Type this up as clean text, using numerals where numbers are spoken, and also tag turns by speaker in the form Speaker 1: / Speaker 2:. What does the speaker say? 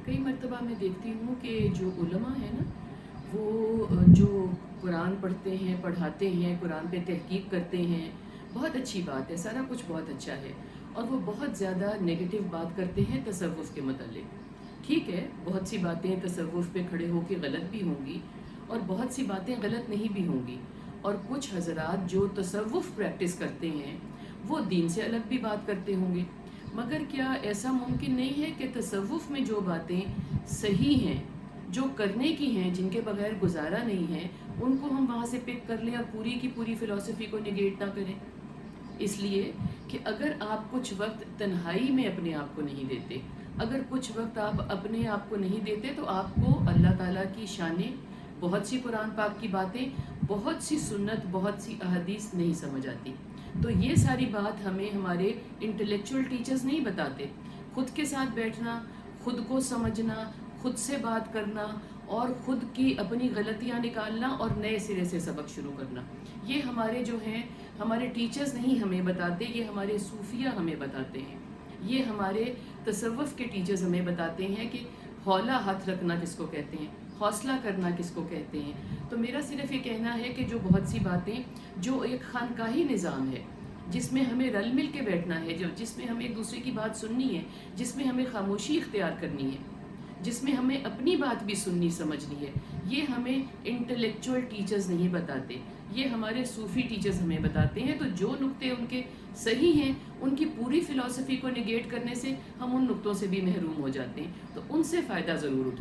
Speaker 1: कई मर्तबा मैं देखती हूँ कि जो उलमा है ना, वो जो कुरान पढ़ते हैं, पढ़ाते हैं, कुरान पे तहकीक करते हैं, बहुत अच्छी बात है, सारा कुछ बहुत अच्छा है। और वो बहुत ज़्यादा नेगेटिव बात करते हैं तसव्वुफ़ के मतलब। ठीक है, बहुत सी बातें तसव्वुफ़ पे खड़े होके गलत भी होंगी और बहुत सी बातें गलत नहीं भी होंगी। और कुछ हजरात जो तसव्वुफ़ प्रैक्टिस करते हैं वो दीन से अलग भी बात करते होंगे। मगर क्या ऐसा मुमकिन नहीं है कि तसव्वुफ़ में जो बातें सही हैं, जो करने की हैं, जिनके बगैर गुजारा नहीं है, उनको हम वहाँ से पिक कर लें और पूरी की पूरी फ़िलॉसफ़ी को निगेट ना करें? इसलिए कि अगर आप कुछ वक्त तन्हाई में अपने आप को नहीं देते, अगर कुछ वक्त आप अपने आप को नहीं देते, तो आपको अल्लाह ताला की शानें, बहुत सी कुरान पाक की बातें, बहुत सी सुन्नत, बहुत सी अहदीस नहीं समझ आती। तो ये सारी बात हमें हमारे इंटेलेक्चुअल टीचर्स नहीं बताते। खुद के साथ बैठना, खुद को समझना, खुद से बात करना और खुद की अपनी गलतियाँ निकालना और नए सिरे से सबक शुरू करना, ये हमारे जो हैं हमारे टीचर्स नहीं हमें बताते, ये हमारे सूफिया हमें बताते हैं। ये हमारे तसव्वुफ़ के टीचर्स हमें बताते हैं कि हौला हाथ रखना किसको कहते हैं, हौसला करना किसको कहते हैं। तो मेरा सिर्फ ये कहना है कि जो बहुत सी बातें, जो एक खानकाही निज़ाम है, जिसमें हमें रल मिल के बैठना है, जो जिसमें हमें एक दूसरे की बात सुननी है, जिसमें हमें खामोशी इख्तियार करनी है, जिसमें हमें अपनी बात भी सुननी समझनी है, ये हमें इंटेलेक्चुअल टीचर्स नहीं बताते, ये हमारे सूफ़ी टीचर्स हमें बताते हैं। तो जो नुक्ते उनके सही हैं, उनकी पूरी फ़िलॉसफ़ी को निगेट करने से हम उन नुक्तों से भी महरूम हो जाते हैं। तो उनसे फ़ायदा ज़रूर उठाएं।